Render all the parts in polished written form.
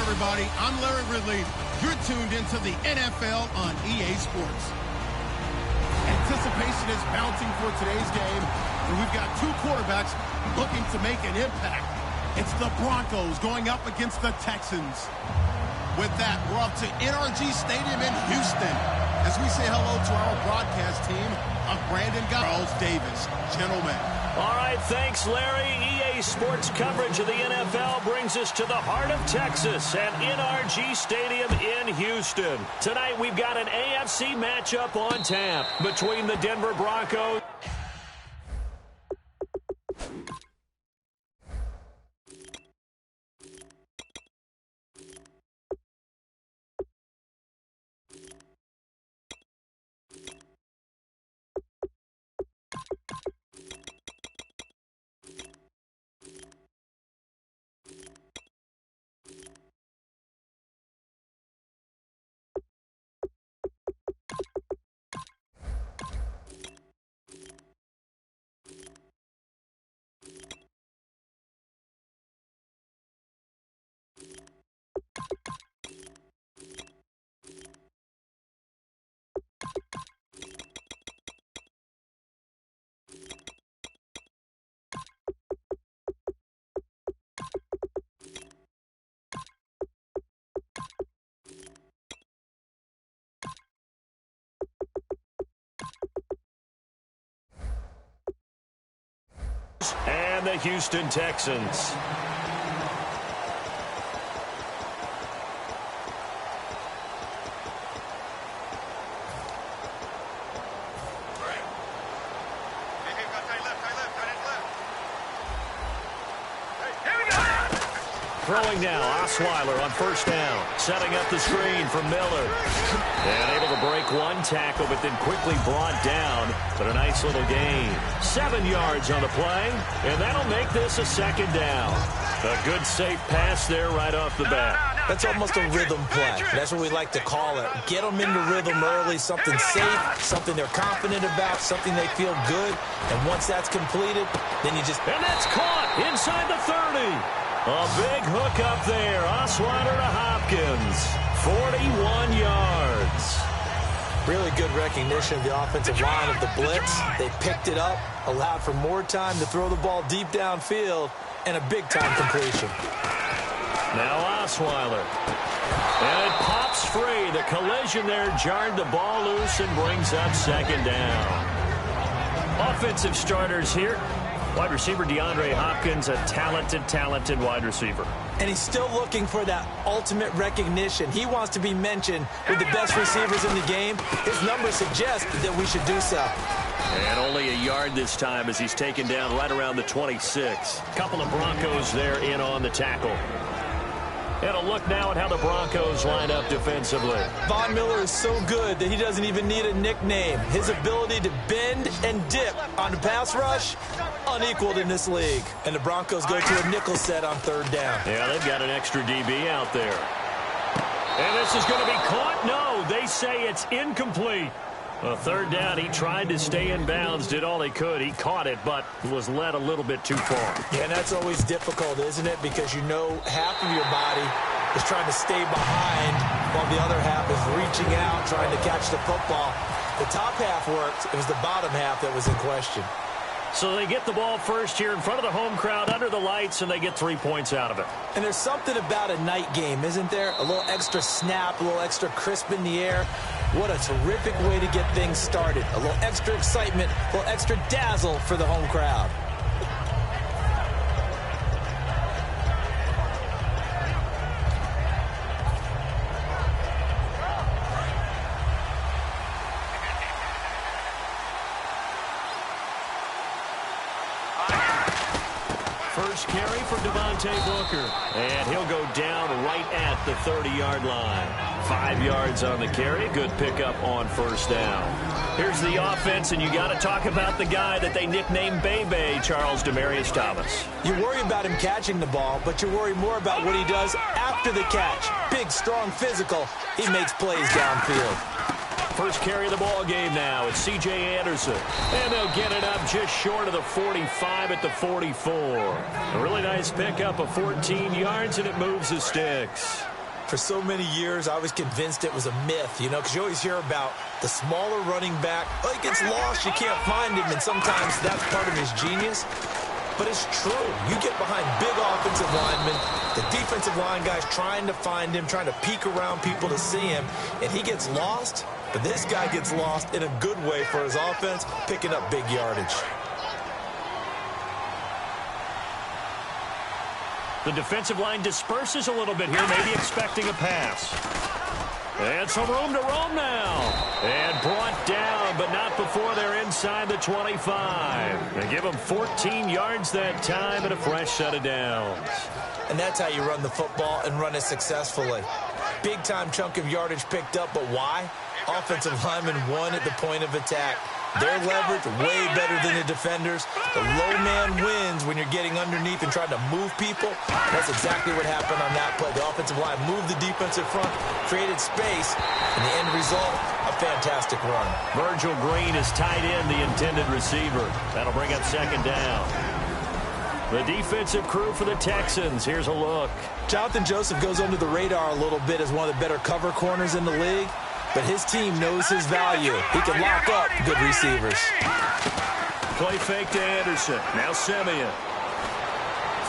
everybody. I'm Larry Ridley. You're tuned into the NFL on EA Sports. Anticipation is mounting for today's game, and we've got two quarterbacks looking to make an impact. It's the Broncos going up against the Texans. With that, we're off to NRG Stadium in Houston. As we say hello to our broadcast team, I'm Brandon Charles Davis. Gentlemen. All right, thanks, Larry. EA Sports coverage of the NFL brings us to the heart of Texas at NRG Stadium in Houston. Tonight, we've got an AFC matchup on tap between the Denver Broncos. And the Houston Texans. Throwing now, Osweiler on first down. Setting up the screen for Miller. And able to break one tackle, but then quickly brought down. But a nice little gain. 7 yards on the play, and that'll make this a second down. A good, safe pass there right off the bat. That's almost a rhythm play. That's what we like to call it. Get them into rhythm early, something safe, something they're confident about, something they feel good. And once that's completed, then you just... And that's caught inside the 30. A big hook up there. Osweiler to Hopkins. 41 yards. Really good recognition of the offensive line of the blitz. They picked it up, allowed for more time to throw the ball deep downfield, and a big-time completion. Now Osweiler. And it pops free. The collision there jarred the ball loose and brings up second down. Offensive starters here. Wide receiver DeAndre Hopkins, a talented wide receiver. And he's still looking for that ultimate recognition. He wants to be mentioned with the best receivers in the game. His numbers suggest that we should do so. And only a yard this time as he's taken down right around the 26. Couple of Broncos there in on the tackle. And a look now at how the Broncos line up defensively. Von Miller is so good that he doesn't even need a nickname. His ability to bend and dip on the pass rush, unequaled in this league. And the Broncos go to a nickel set on third down. Yeah, they've got an extra DB out there. And this is going to be caught? No, they say it's incomplete. A third down, he tried to stay in bounds, did all he could. He caught it, but was led a little bit too far. Yeah, and that's always difficult, isn't it? Because you know half of your body is trying to stay behind while the other half is reaching out, trying to catch the football. The top half worked. It was the bottom half that was in question. So they get the ball first here in front of the home crowd under the lights, and they get 3 points out of it. And there's something about a night game, isn't there? A little extra snap, a little extra crisp in the air. What a terrific way to get things started. A little extra excitement, a little extra dazzle for the home crowd. First carry for Devontae Booker. And he'll go down right at the 30-yard line. 5 yards on the carry. Good pickup on first down. Here's the offense, and you got to talk about the guy that they nicknamed Bebe, Charles Demaryius Thomas. You worry about him catching the ball, but you worry more about what he does after the catch. Big, strong, physical. He makes plays downfield. First carry of the ball game now. It's C.J. Anderson. And they'll get it up just short of the 45 at the 44. A really nice pickup of 14 yards, and it moves the sticks. For so many years, I was convinced it was a myth, because you always hear about the smaller running back. Oh, he gets lost, you can't find him, and sometimes that's part of his genius. But it's true. You get behind big offensive linemen, the defensive line guys trying to find him, trying to peek around people to see him, and he gets lost. But this guy gets lost in a good way for his offense, picking up big yardage. The defensive line disperses a little bit here, maybe expecting a pass. And some room to roam now. And brought down, but not before they're inside the 25. They give them 14 yards that time and a fresh set of downs. And that's how you run the football and run it successfully. Big-time chunk of yardage picked up, but why? Offensive linemen won at the point of attack. Their leverage way better than the defenders. The low man wins when you're getting underneath and trying to move people. That's exactly what happened on that play. The offensive line moved the defensive front, created space, and the end result, a fantastic run. Virgil Green is tied in, the intended receiver. That'll bring up second down. The defensive crew for the Texans. Here's a look. Jonathan Joseph goes under the radar a little bit as one of the better cover corners in the league. But his team knows his value. He can lock up good receivers. Play fake to Anderson. Now Simeon.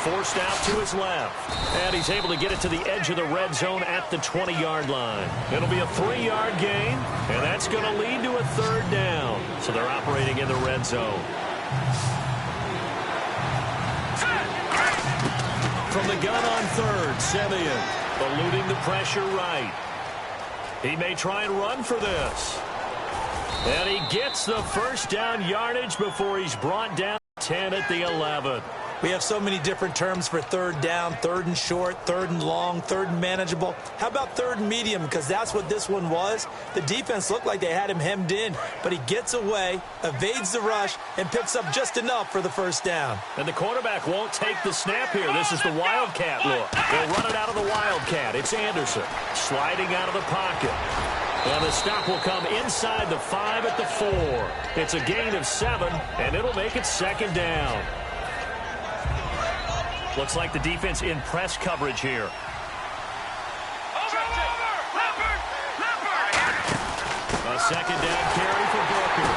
Forced out to his left. And he's able to get it to the edge of the red zone at the 20-yard line. It'll be a 3-yard gain, and that's going to lead to a third down. So they're operating in the red zone. From the gun on third, Simeon eluding the pressure right. He may try and run for this. And he gets the first down yardage before he's brought down 10 at the 11. We have so many different terms for third down, third and short, third and long, third and manageable. How about third and medium? Because that's what this one was. The defense looked like they had him hemmed in, but he gets away, evades the rush, and picks up just enough for the first down. And the quarterback won't take the snap here. This is the Wildcat look. They'll run it out of the Wildcat. It's Anderson sliding out of the pocket. And the stop will come inside the 5 at the 4. It's a gain of 7, and it'll make it second down. Looks like the defense in press coverage here. A second down carry for Booker.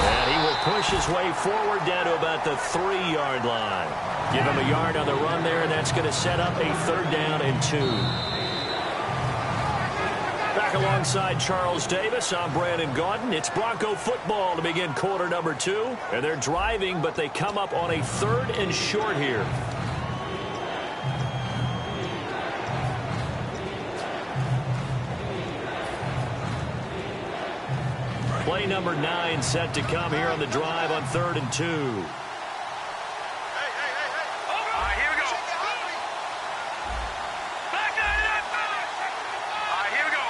And he will push his way forward down to about the 3-yard line. Give him a yard on the run there, and that's going to set up a third down and 2. Back alongside Charles Davis, I'm Brandon Gaudin. It's Bronco football to begin quarter number 2. And they're driving, but they come up on a third and short here. Play number 9 set to come here on the drive on 3rd and 2. Hey. All right, here we go. Back up. All right, here we go.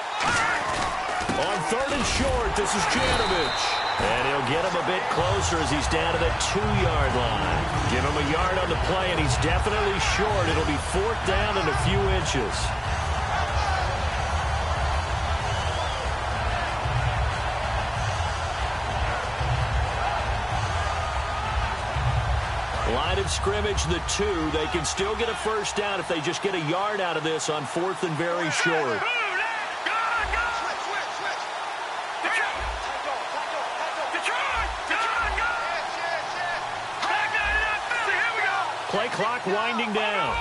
On 3rd and short, this is Janovich. And he'll get him a bit closer as he's down to the 2-yard line. Give him a yard on the play, and he's definitely short. It'll be 4th down and a few inches. Line of scrimmage, the 2. They can still get a first down if they just get a yard out of this on 4th and very short. Play clock winding down.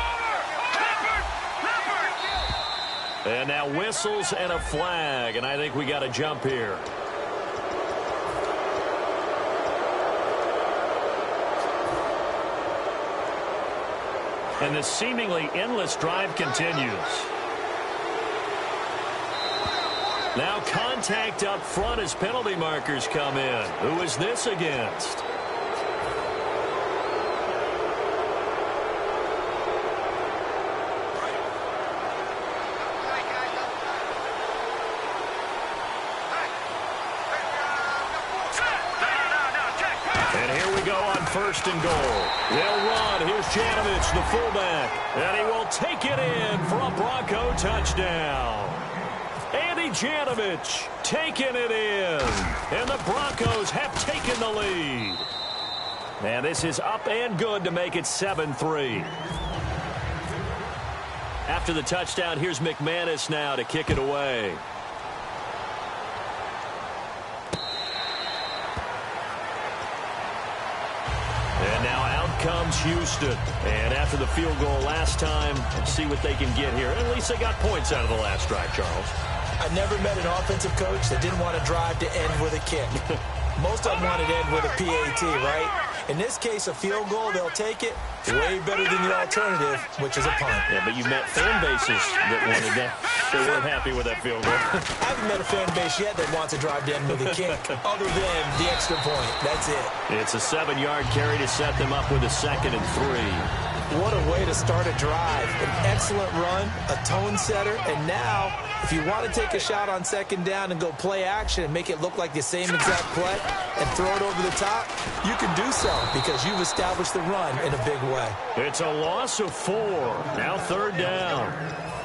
And now whistles and a flag, and I think we got a jump here. And this seemingly endless drive continues. Now contact up front as penalty markers come in. Who is this against? First and goal. They'll run. Here's Janovich, the fullback. And he will take it in for a Bronco touchdown. Andy Janovich taking it in. And the Broncos have taken the lead. And this is up and good to make it 7-3. After the touchdown, here's McManus now to kick it away. And now out comes Houston. And after the field goal last time, let's see what they can get here. At least they got points out of the last drive, Charles. I never met an offensive coach that didn't want to drive to end with a kick. Most of them wanted to end with a PAT, right? In this case, a field goal, they'll take it. Way better than the alternative, which is a punt. Yeah, but you met fan bases that wanted that. They weren't happy with that field goal. I haven't met a fan base yet that wants to drive to end with a kick, other than the extra point. That's it. It's a 7-yard carry to set them up with a 2nd and 3. What a way to start a drive. An excellent run, a tone setter, and now, if you want to take a shot on 2nd down and go play action and make it look like the same exact play and throw it over the top, you can do so because you've established the run in a big way. It's a loss of 4. Now 3rd down.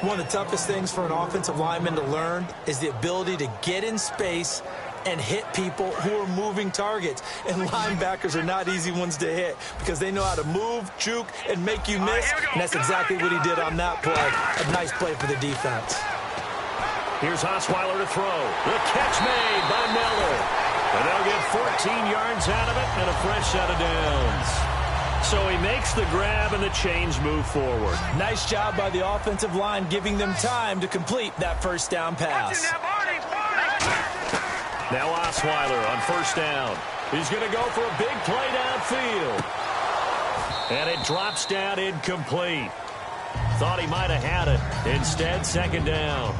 One of the toughest things for an offensive lineman to learn is the ability to get in space and hit people who are moving targets. And linebackers are not easy ones to hit because they know how to move, juke, and make you miss. And that's exactly what he did on that play. A nice play for the defense. Here's Osweiler to throw. The catch made by Miller. And they'll get 14 yards out of it and a fresh set of downs. So he makes the grab and the chains move forward. Nice job by the offensive line giving them time to complete that first down pass. Now Osweiler on 1st down. He's going to go for a big play downfield. And it drops down incomplete. Thought he might have had it. Instead, 2nd down.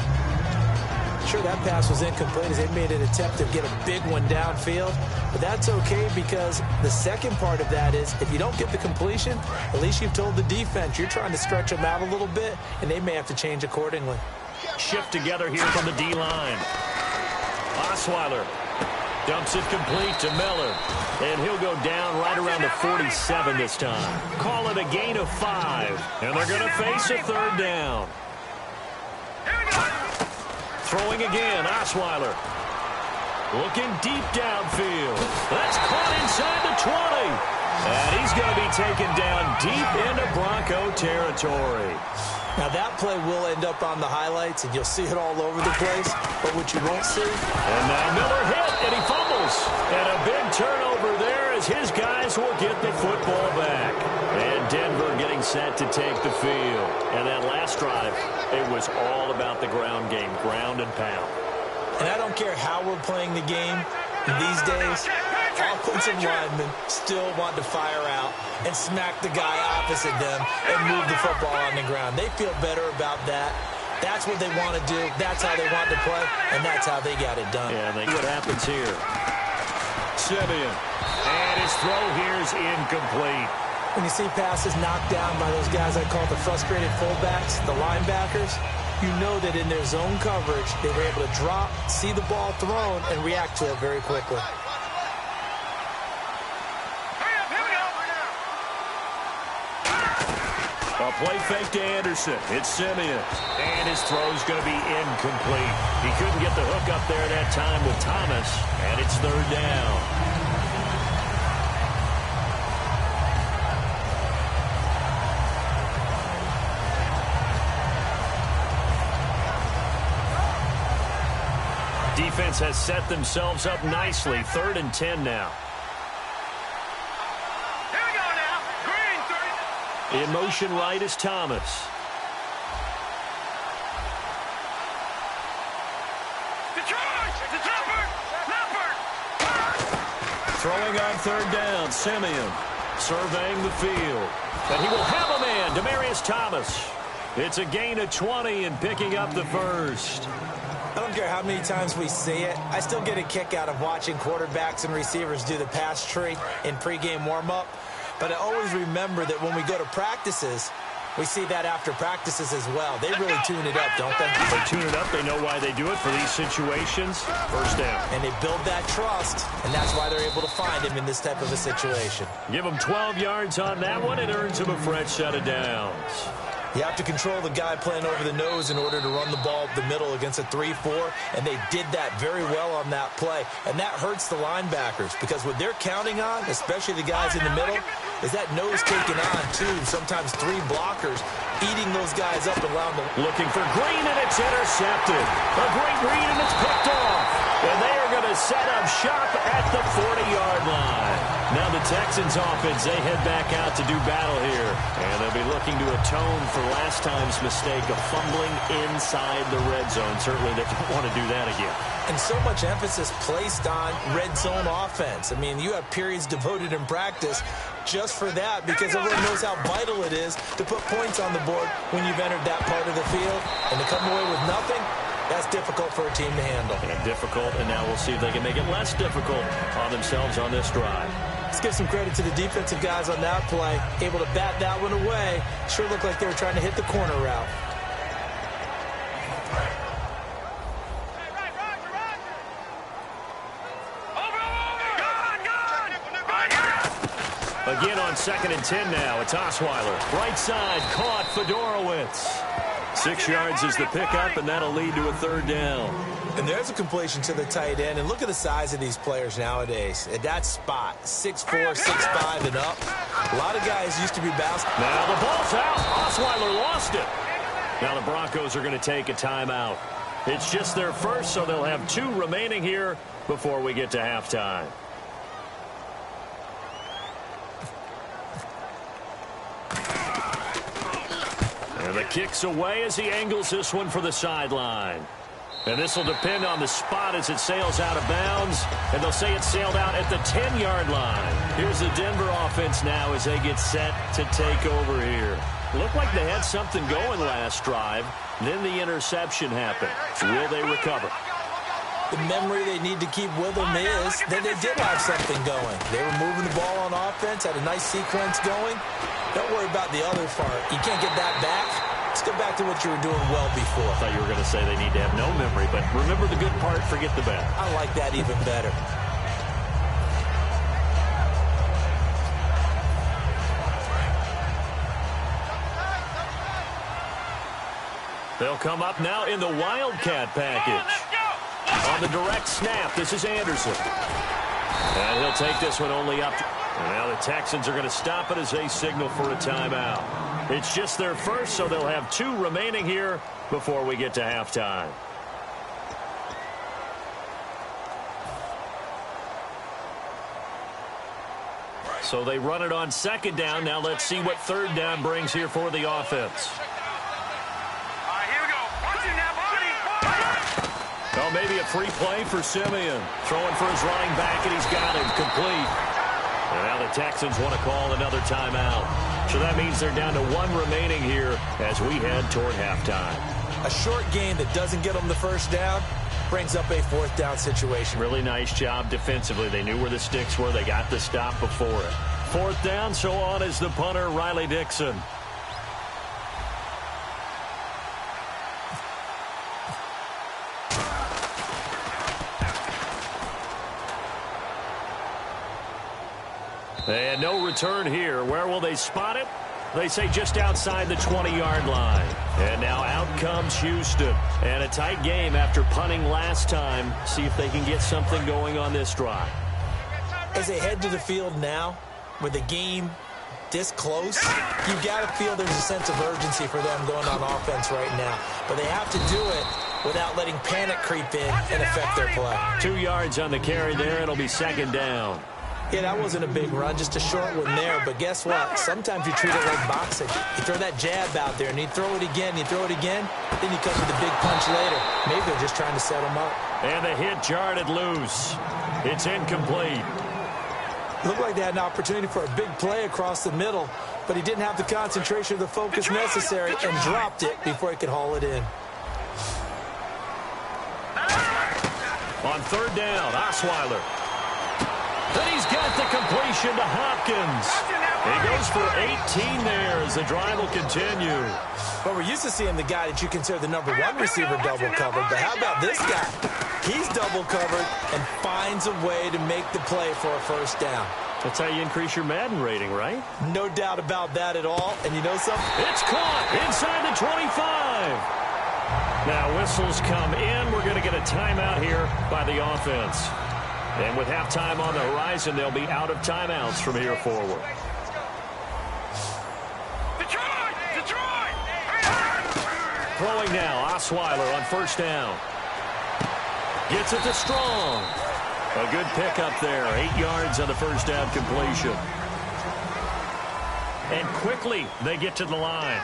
Sure, that pass was incomplete as they made an attempt to get a big one downfield. But that's okay because the second part of that is if you don't get the completion, at least you've told the defense you're trying to stretch them out a little bit, and they may have to change accordingly. Shift together here from the D-line. Osweiler dumps it complete to Miller. And he'll go down right around the 47 this time. Call it a gain of 5. And they're going to face a 3rd down. Throwing again, Osweiler. Looking deep downfield. That's caught inside the 20. And he's going to be taken down deep into Bronco territory. Now, that play will end up on the highlights, and you'll see it all over the place. But what you won't see... And now Miller hit, and he fumbles. And a big turnover there as his guys will get the football back. And Denver getting set to take the field. And that last drive, it was all about the ground game, ground and pound. And I don't care how we're playing the game these days, offensive linemen still want to fire out and smack the guy opposite them and move the football on the ground. They feel better about that. That's what they want to do. That's how they want to play, and that's how they got it done. Yeah, what happens here. Simeon. And his throw here is incomplete. When you see passes knocked down by those guys I call the frustrated fullbacks, the linebackers, you know that in their zone coverage, they were able to drop, see the ball thrown, and react to it very quickly. A play fake to Anderson. It's Simeon. And his throw's going to be incomplete. He couldn't get the hook up there that time with Thomas. And it's 3rd down. Defense has set themselves up nicely. 3rd and 10 now. Here we go now. Green 30. In motion right is Thomas. The charge. The jumper. Leopard. Throwing on 3rd down, Simeon. Surveying the field. And he will have a man, Demaryius Thomas. It's a gain of 20 and picking up the first. I don't care how many times we see it. I still get a kick out of watching quarterbacks and receivers do the pass tree in pregame warm-up. But I always remember that when we go to practices, we see that after practices as well. They really tune it up, don't they? They tune it up. They know why they do it for these situations. 1st down. And they build that trust, and that's why they're able to find him in this type of a situation. Give him 12 yards on that one. It earns him a fresh set of downs. You have to control the guy playing over the nose in order to run the ball up the middle against a 3-4, and they did that very well on that play. And that hurts the linebackers because what they're counting on, especially the guys in the middle, is that nose taken on two, sometimes three blockers, eating those guys up and allowing them. Looking for Green, and it's intercepted. A great read, and it's picked off. And they are going to set up shop at the 40-yard line. Now the Texans offense, they head back out to do battle here. And they'll be looking to atone for last time's mistake of fumbling inside the red zone. Certainly they don't want to do that again. And so much emphasis placed on red zone offense. I mean, you have periods devoted in practice just for that because everyone knows how vital it is to put points on the board when you've entered that part of the field. And to come away with nothing, that's difficult for a team to handle. And difficult, and now we'll see if they can make it less difficult on themselves on this drive. Let's give some credit to the defensive guys on that play. Able to bat that one away. Sure looked like they were trying to hit the corner route. Again on 2nd and 10 now. It's Osweiler. Right side, caught Fedorowicz. 6 yards is the pickup, and that'll lead to a 3rd down. And there's a completion to the tight end. And look at the size of these players nowadays. At that spot, 6'4", 6'5", and up. A lot of guys used to be bouncing. Now the ball's out. Osweiler lost it. Now the Broncos are going to take a timeout. It's just their first, so they'll have 2 remaining here before we get to halftime. And the kick's away as he angles this one for the sideline. And this will depend on the spot as it sails out of bounds. And they'll say it sailed out at the 10-yard line. Here's the Denver offense now as they get set to take over here. Looked like they had something going last drive. Then the interception happened. Will they recover? The memory they need to keep with them is that they did have something going. They were moving the ball on offense, had a nice sequence going. Don't worry about the other part. You can't get that back. Let's go back to what you were doing well before. I thought you were going to say they need to have no memory, but remember the good part, forget the bad. I like that even better. They'll come up now in the Wildcat package. On the direct snap, this is Anderson. And he'll take this one only up. And now the Texans are going to stop it as they signal for a timeout. It's just their first, so they'll have 2 remaining here before we get to halftime. So they run it on 2nd down. Now let's see what 3rd down brings here for the offense. Oh, maybe a free play for Simeon. Throwing for his running back, and he's got him complete. And now the Texans want to call another timeout. So that means they're down to 1 remaining here as we head toward halftime. A short game that doesn't get them the 1st down brings up a 4th down situation. Really nice job defensively. They knew where the sticks were. They got the stop before it. 4th down, so on is the punter, Riley Dixon. And no return here. Where will they spot it? They say just outside the 20-yard line. And now out comes Houston. And a tight game after punting last time. See if they can get something going on this drive. As they head to the field now, with the game this close, you've got to feel there's a sense of urgency for them going on offense right now. But they have to do it without letting panic creep in and affect their play. 2 yards on the carry there. It'll be 2nd down. Yeah, that wasn't a big run, just a short one there. But guess what? Sometimes you treat it like boxing. You throw that jab out there, and you throw it again, then you come with the big punch later. Maybe they're just trying to set them up. And the hit jarred it loose. It's incomplete. Looked like they had an opportunity for a big play across the middle, but he didn't have the concentration or the focus necessary and dropped it before he could haul it in. On 3rd down, Osweiler. Then he's got the completion to Hopkins. He goes for 18 there as the drive will continue. Well, we're used to seeing the guy that you consider the number 1 receiver double covered, but how about this guy? He's double covered and finds a way to make the play for a 1st down. That's how you increase your Madden rating, right? No doubt about that at all. And you know something? It's caught inside the 25. Now whistles come in. We're going to get a timeout here by the offense. And with halftime on the horizon, they'll be out of timeouts from here forward. Detroit! Throwing now, Osweiler on first down. Gets it to Strong. A good pickup there. 8 yards on the first down completion. And quickly they get to the line.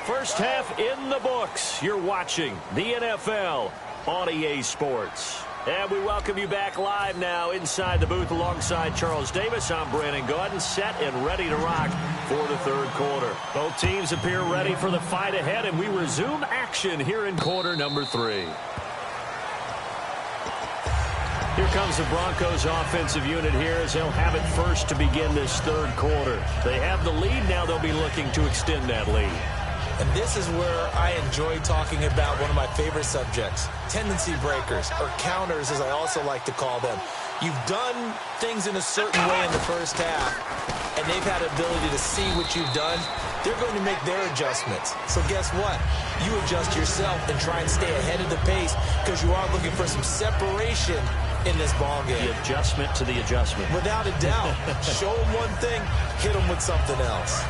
First half in the books. You're watching the NFL on EA Sports. And we welcome you back live now inside the booth alongside Charles Davis. I'm Brandon Gaudin, set and ready to rock for the third quarter. Both teams appear ready for the fight ahead, and we resume action here in quarter number 3. Here comes the Broncos offensive unit here as they'll have it first to begin this third quarter. They have the lead. Now they'll be looking to extend that lead. And this is where I enjoy talking about one of my favorite subjects, tendency breakers, or counters as I also like to call them. You've done things in a certain way in the first half, and they've had the ability to see what you've done. They're going to make their adjustments. So guess what? You adjust yourself and try and stay ahead of the pace because you are looking for some separation in this ball game. The adjustment to the adjustment. Without a doubt. Show them one thing, hit them with something else.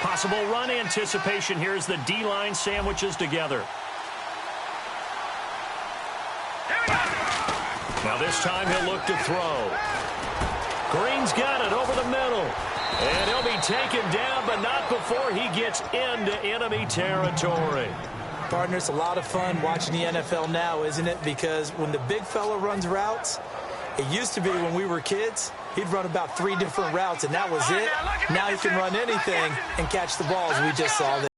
Possible run anticipation. Here's the D-line sandwiches together. Now this time he'll look to throw. Green's got it over the middle. And he'll be taken down, but not before he gets into enemy territory. Partner, it's a lot of fun watching the NFL now, isn't it? Because when the big fella runs routes, it used to be when we were kids, he'd run about 3 different routes, and that was it. Now he can run anything and catch the balls we just saw there.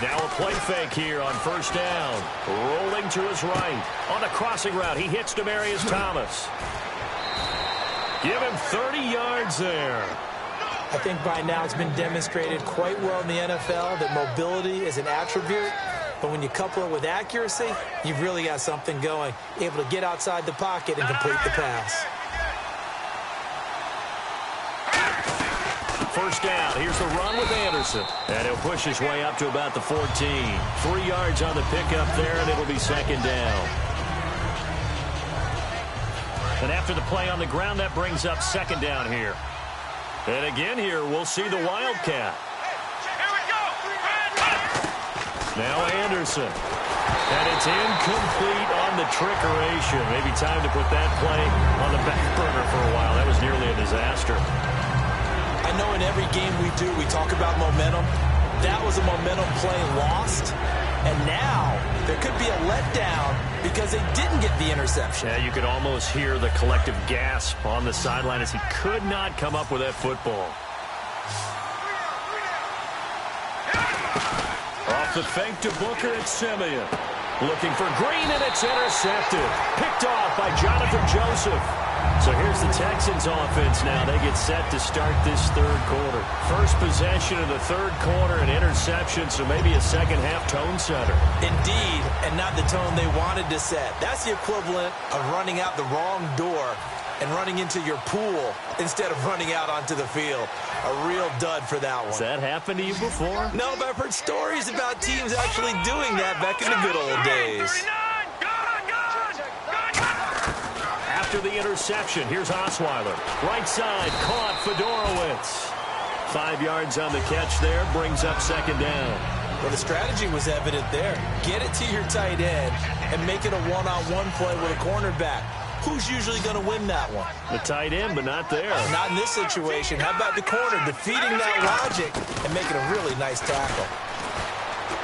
Now a play fake here on first down. Rolling to his right. On the crossing route, he hits Demaryius Thomas. Give him 30 yards there. I think by now it's been demonstrated quite well in the NFL that mobility is an attribute. But when you couple it with accuracy, you've really got something going. Able to get outside the pocket and complete the pass. First down. Here's the run with Anderson. And he'll push his way up to about the 14. 3 yards on the pickup there, and it'll be second down. And after the play on the ground, that brings up second down here. And again here, we'll see the Wildcat. Here we go. Now Anderson. And it's incomplete on the trickeration. Maybe time to put that play on the back burner for a while. That was nearly a disaster. I know in every game we do, we talk about momentum. That was a momentum play lost. And now there could be a letdown because they didn't get the interception. Yeah, you could almost hear the collective gasp on the sideline as he could not come up with that football. Off the fake to Booker, it's Simeon. Looking for Green, and it's intercepted. Picked off by Jonathan Joseph. So here's the Texans offense now. They get set to start this third quarter. First possession of the third quarter, an interception, so maybe a second half tone setter. Indeed, and not the tone they wanted to set. That's the equivalent of running out the wrong door and running into your pool instead of running out onto the field. A real dud for that one. Has that happened to you before? No, but I've heard stories about teams actually doing that back in the good old days. After the interception, here's Osweiler. Right side, caught Fedorowicz. 5 yards on the catch there, brings up second down. Well, the strategy was evident there. Get it to your tight end and make it a one-on-one play with a cornerback. Who's usually going to win that one? The tight end, but not there. Not in this situation. How about the corner defeating that logic and making a really nice tackle?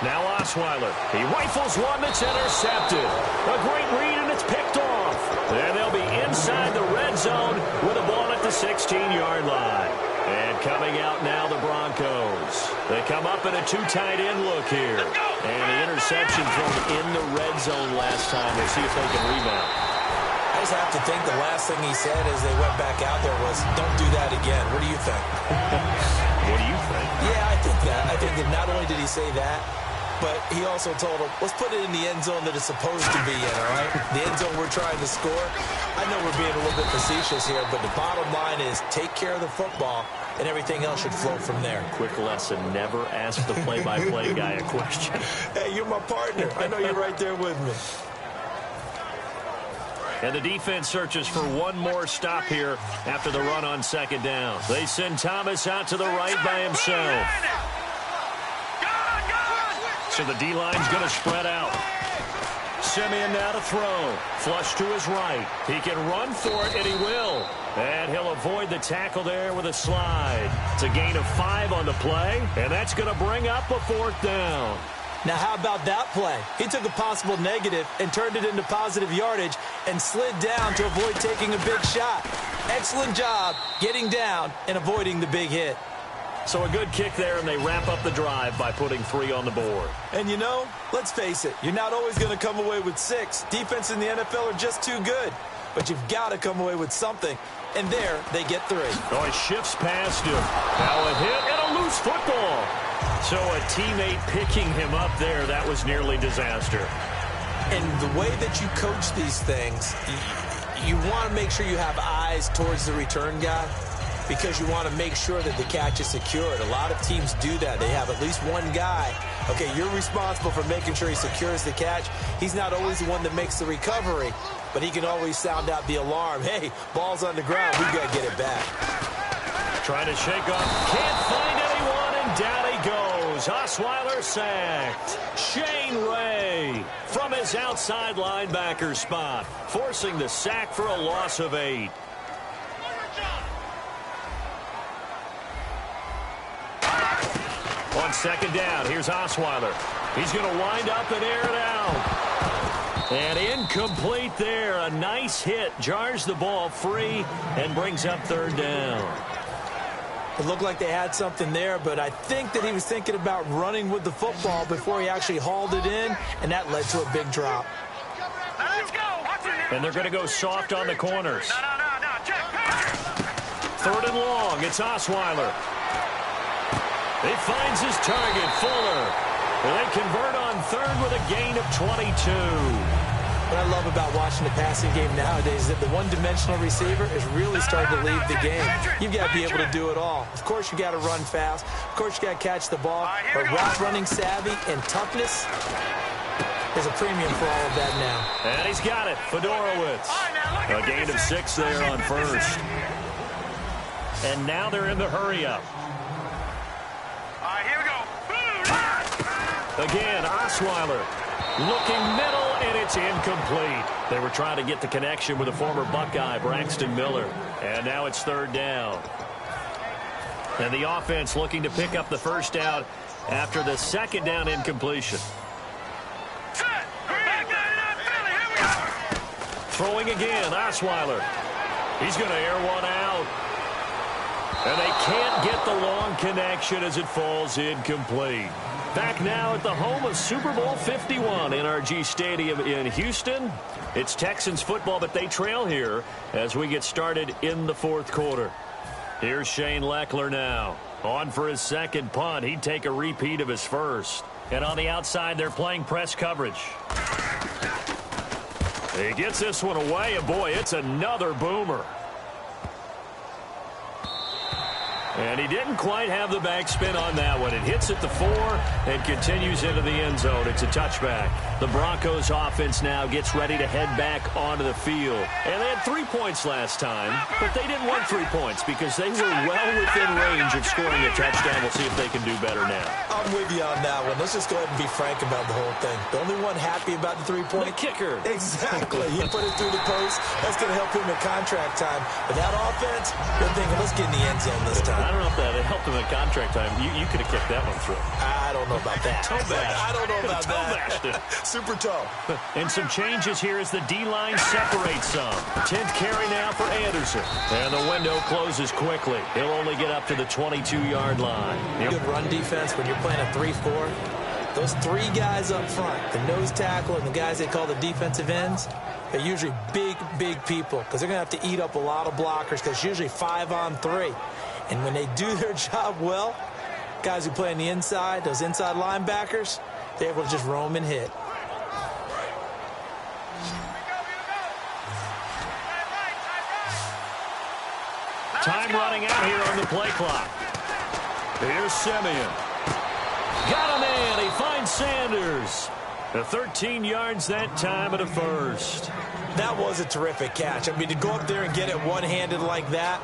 Now Osweiler. He rifles one that's intercepted. A great read, and it's picked off. And they'll be inside the red zone with a ball at the 16-yard line. And coming out now, the Broncos. They come up in a 2 tight end look here. And the interception thrown in the red zone last time. We'll see if they can rebound. I just have to think the last thing he said as they went back out there was, don't do that again. What do you think? What do you think? Yeah, I think that. I think that not only did he say that, but he also told him, let's put it in the end zone that it's supposed to be in, all right? The end zone we're trying to score. I know we're being a little bit facetious here, but the bottom line is take care of the football, and everything else should flow from there. Quick lesson, never ask the play-by-play guy a question. Hey, you're my partner. I know you're right there with me. And the defense searches for one more stop here after the run on second down. They send Thomas out to the right by himself. So the D-line's going to spread out. Simeon now to throw. Flush to his right. He can run for it, and he will. And he'll avoid the tackle there with a slide. It's a gain of 5 on the play, and that's going to bring up a 4th down. Now, how about that play? He took a possible negative and turned it into positive yardage and slid down to avoid taking a big shot. Excellent job getting down and avoiding the big hit. So a good kick there, and they wrap up the drive by putting 3 on the board. And, you know, let's face it, you're not always going to come away with 6. Defense in the NFL are just too good. But you've got to come away with something. And there, they get 3. Oh, he shifts past him. Now a hit and a loose football. So a teammate picking him up there, that was nearly disaster. And the way that you coach these things, you want to make sure you have eyes towards the return guy, because you want to make sure that the catch is secured. A lot of teams do that. They have at least one guy. Okay, you're responsible for making sure he secures the catch. He's not always the one that makes the recovery, but he can always sound out the alarm. Hey, ball's on the ground. We've got to get it back. Trying to shake off. Can't find anyone, and down he goes. Osweiler sacked. Shane Ray from his outside linebacker spot, forcing the sack for a loss of 8. On second down, here's Osweiler. He's going to wind up and air it out. And incomplete there. A nice hit. Jars the ball free and brings up 3rd down. It looked like they had something there, but I think that he was thinking about running with the football before he actually hauled it in, and that led to a big drop. And they're going to go soft on the corners. 3rd and long. It's Osweiler. He finds his target, Fuller. And they convert on 3rd with a gain of 22. What I love about watching the passing game nowadays is that the one-dimensional receiver is really starting to leave the game. You've got to be able to do it all. Of course, you got to run fast. Of course, you got to catch the ball. But route running savvy and toughness is a premium for all of that now. And he's got it. Fedorowicz. A gain of 6 there on 1st. And now they're in the hurry-up. Again, Osweiler looking middle, and it's incomplete. They were trying to get the connection with the former Buckeye, Braxton Miller. And now it's 3rd down. And the offense looking to pick up the 1st down after the 2nd down incompletion. Throwing again, Osweiler. He's going to air one out. And they can't get the long connection as it falls incomplete. Back now at the home of Super Bowl 51, NRG Stadium in Houston. It's Texans football, but they trail here as we get started in the 4th quarter. Here's Shane Lechler now. On for his 2nd punt. He'd take a repeat of his 1st. And on the outside, they're playing press coverage. He gets this one away, and boy, it's another boomer. And he didn't quite have the backspin on that one. It hits at the 4 and continues into the end zone. It's a touchback. The Broncos offense now gets ready to head back onto the field. And they had 3 points last time, but they didn't want 3 points because they were well within range of scoring a touchdown. We'll see if they can do better now. I'm with you on that one. Let's just go ahead and be frank about the whole thing. The only one happy about the 3-point. The kicker. Exactly. He put it through the post. That's going to help him in contract time. But that offense, they're thinking, let's get in the end zone this time. I don't know if that helped him in contract time. You could have kicked that one through. I don't know about that. Toe bash. I don't know about toe bashed it. Super toe. And some changes here as the D-line separates some. 10th carry now for Anderson. And the window closes quickly. He'll only get up to the 22-yard line. Good run defense when you're playing a 3-4. Those 3 guys up front, the nose tackle and the guys they call the defensive ends, they're usually big, big people because they're going to have to eat up a lot of blockers because it's usually 5 on 3. And when they do their job well, guys who play on the inside, those inside linebackers, they're able to just roam and hit. Time running out here on the play clock. Here's Simeon. Got a man. He finds Sanders. The 13 yards that time at a first. That was a terrific catch. I mean, to go up there and get it one-handed like that,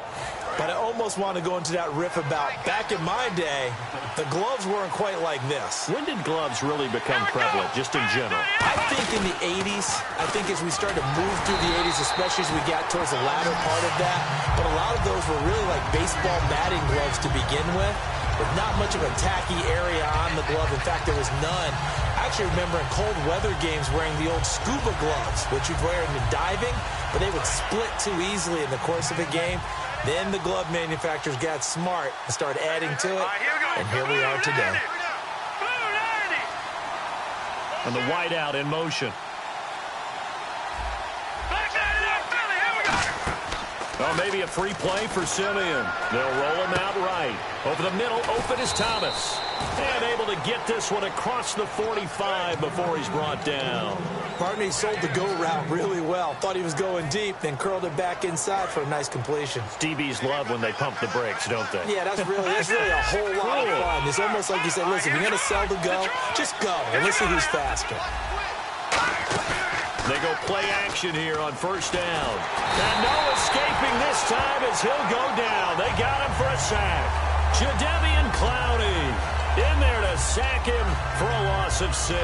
but I almost want to go into that riff about back in my day, the gloves weren't quite like this. When did gloves really become prevalent, just in general? I think in the 80s. I think as we started to move through the 80s, especially as we got towards the latter part of that. But a lot of those were really like baseball batting gloves to begin with not much of a tacky area on the glove. In fact, there was none. I actually remember in cold weather games wearing the old scuba gloves, which you'd wear in the diving, but they would split too easily in the course of a game. Then the glove manufacturers got smart and started adding to it, and here we are today. And the wideout in motion. Oh, maybe a free play for Simeon. They'll roll him out right. Over the middle, open is Thomas. And able to get this one across the 45 before he's brought down. Partner sold the go route really well. Thought he was going deep, then curled it back inside for a nice completion. DBs love when they pump the brakes, don't they? Yeah, that's really a whole lot of fun. It's almost like you said, listen, if you're going to sell the go, just go, and let's see who's faster. They go play action here on first down. And no escaping this time as he'll go down. They got him for a sack. Jadeveon Clowney in there to sack him for a loss of 6.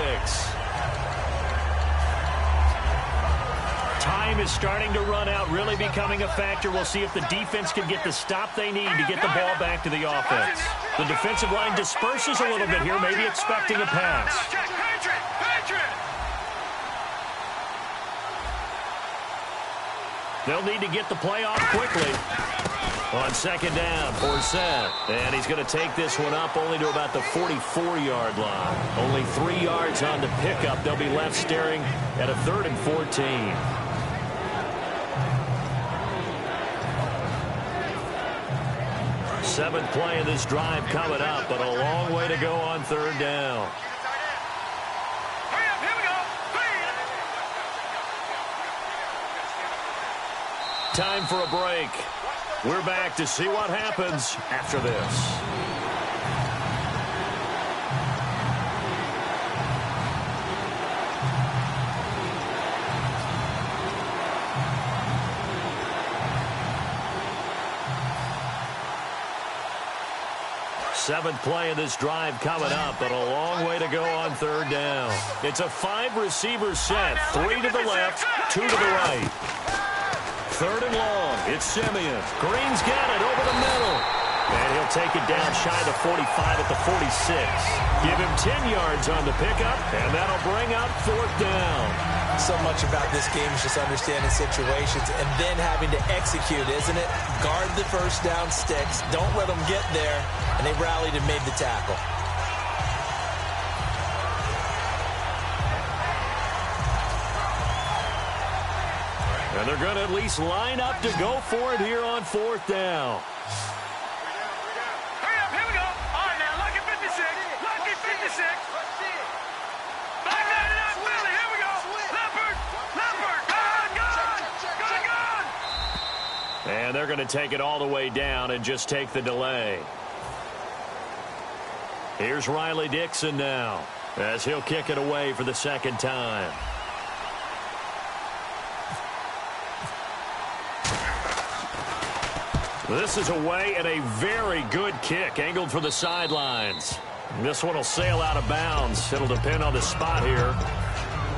Time is starting to run out, really becoming a factor. We'll see if the defense can get the stop they need to get the ball back to the offense. The defensive line disperses a little bit here, maybe expecting a pass. They'll need to get the play off quickly. On second down, Forsett. And he's going to take this one up only to about the 44-yard line. Only 3 yards on the pickup. They'll be left staring at a 3rd and 14. Seventh play of this drive coming up, but a long way to go on 3rd down. Time for a break. We're back to see what happens after this. Seventh play of this drive coming up, but a long way to go on 3rd down. It's a 5-receiver set, 3 to the left, 2 to the right. 3rd and long. It's Simeon. Green's got it over the middle. And he'll take it down shy of the 45 at the 46. Give him 10 yards on the pickup, and that'll bring up 4th down. So much about this game is just understanding situations and then having to execute, isn't it? Guard the first down sticks. Don't let them get there. And they rallied and made the tackle. And they're going to at least line up to go for it here on 4th down. Hurry up, here we go. All right, now, lucky 56. Lucky 56. Back that it up, Willie, here we go. Leopard, gone. And they're going to take it all the way down and just take the delay. Here's Riley Dixon now, as he'll kick it away for the 2nd time. This is away and a very good kick, angled for the sidelines. This one will sail out of bounds. It'll depend on the spot here.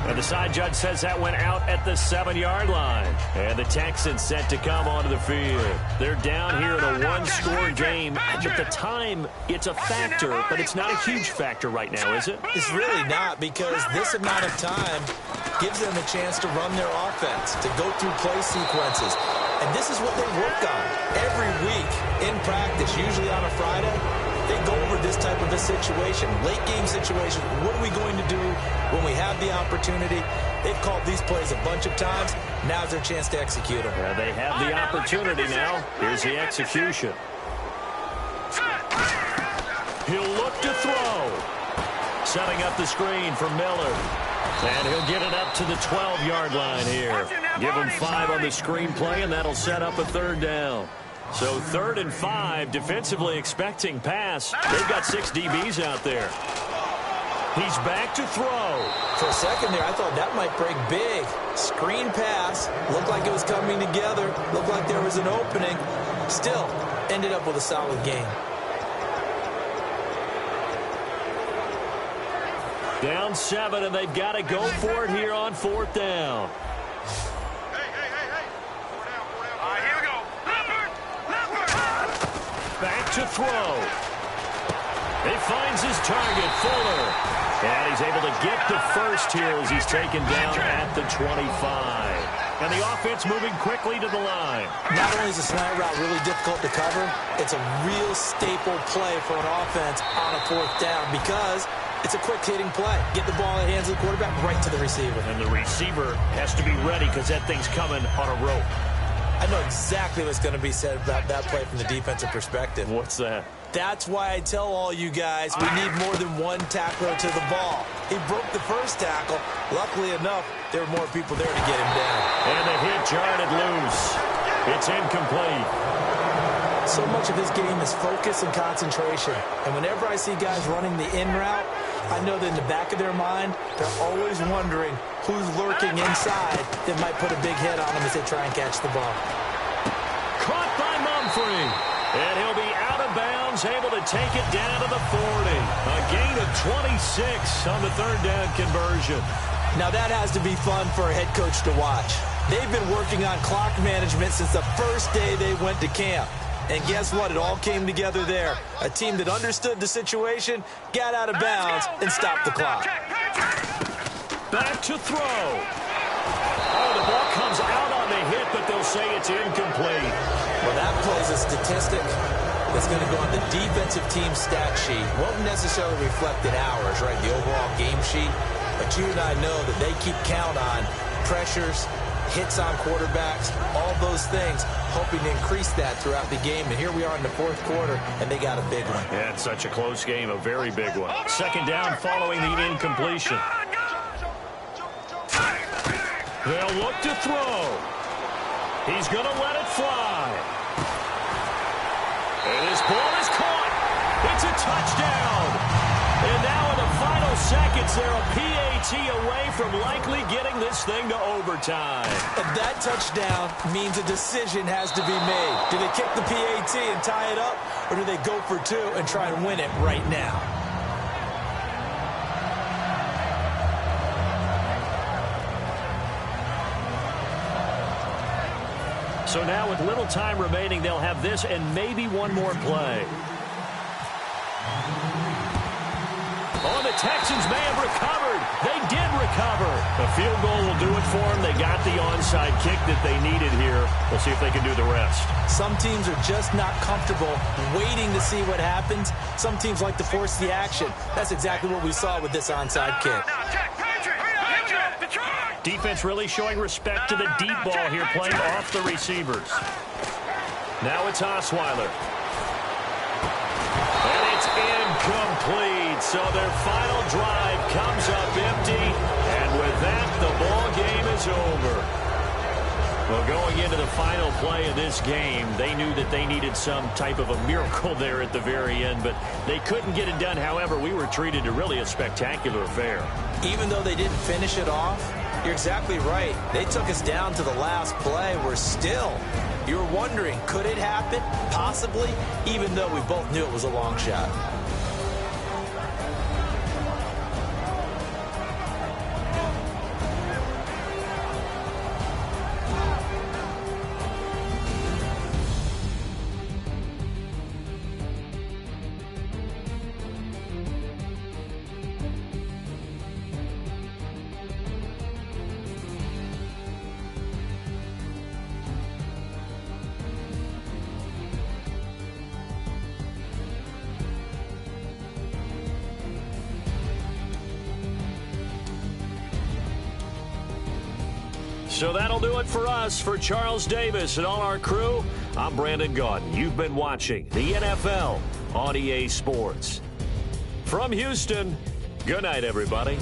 And the side judge says that went out at the 7-yard line. And the Texans set to come onto the field. They're down here in a one-score game. At the time, it's a factor, but it's not a huge factor right now, is it? It's really not, because this amount of time gives them a chance to run their offense, to go through play sequences. And this is what they work on every week in practice, usually on a Friday. They go over this type of a situation, late game situation. What are we going to do when we have the opportunity? They've called these plays a bunch of times. Now's their chance to execute them. Well, they have the opportunity now. Here's the execution. He'll look to throw. Setting up the screen for Miller. And he'll get it up to the 12-yard line here. Give him 5 on the screen play, and that'll set up a 3rd down. So 3rd and 5, defensively expecting pass. They've got 6 DBs out there. He's back to throw. For a second there, I thought that might break big. Screen pass. Looked like it was coming together. Looked like there was an opening. Still, ended up with a solid game. Down 7, and they've got to go for it here on 4th down. All right, here we go. Leopard! Back to throw. He finds his target, Fuller. And he's able to get the first here as he's taken down at the 25. And the offense moving quickly to the line. Not only is the slant route really difficult to cover, it's a real staple play for an offense on a 4th down because it's a quick-hitting play. Get the ball in the hands of the quarterback right to the receiver. And the receiver has to be ready because that thing's coming on a rope. I know exactly what's going to be said about that play from the defensive perspective. What's that? That's why I tell all you guys we need more than one tackler to the ball. He broke the first tackle. Luckily enough, there were more people there to get him down. And the hit jarred it loose. It's incomplete. So much of this game is focus and concentration. And whenever I see guys running the in route, I know that in the back of their mind, they're always wondering who's lurking inside that might put a big hit on them as they try and catch the ball. Caught by Mumphrey. And he'll be out of bounds, able to take it down to the 40. A gain of 26 on the 3rd down conversion. Now that has to be fun for a head coach to watch. They've been working on clock management since the first day they went to camp. And guess what? It all came together there. A team that understood the situation, got out of bounds, and stopped the clock. Back to throw. Oh, the ball comes out on the hit, but they'll say it's incomplete. Well, that play's a statistic that's going to go on the defensive team stat sheet. Won't necessarily reflect in ours, right, the overall game sheet. But you and I know that they keep count on pressures, hits on quarterbacks, all those things, hoping to increase that throughout the game. And here we are in the 4th quarter, and they got a big one. Yeah, it's such a close game, a very big one. 2nd down following the incompletion. They'll look to throw. He's going to let it fly. And his ball is caught. It's a touchdown. And now in the final seconds, they're a PAT away from likely getting this thing to overtime. And that touchdown means a decision has to be made. Do they kick the PAT and tie it up, or do they go for 2 and try and win it right now? So now with little time remaining, they'll have this and maybe one more play. Oh, the Texans may have recovered. They did recover. A field goal will do it for them. They got the onside kick that they needed here. We'll see if they can do the rest. Some teams are just not comfortable waiting to see what happens. Some teams like to force the action. That's exactly what we saw with this onside kick. Defense really showing respect to the deep ball here, playing off the receivers. Now it's Osweiler. And it's incomplete. So their final drive comes up empty. And with that, the ball game is over. Well, going into the final play of this game, they knew that they needed some type of a miracle there at the very end, but they couldn't get it done. However, we were treated to really a spectacular affair. Even though they didn't finish it off, you're exactly right. They took us down to the last play. We're still, you're wondering, could it happen? Possibly, even though we both knew it was a long shot. So that'll do it for us. For Charles Davis and all our crew, I'm Brandon Gaudin. You've been watching the NFL on EA Sports. From Houston, good night, everybody.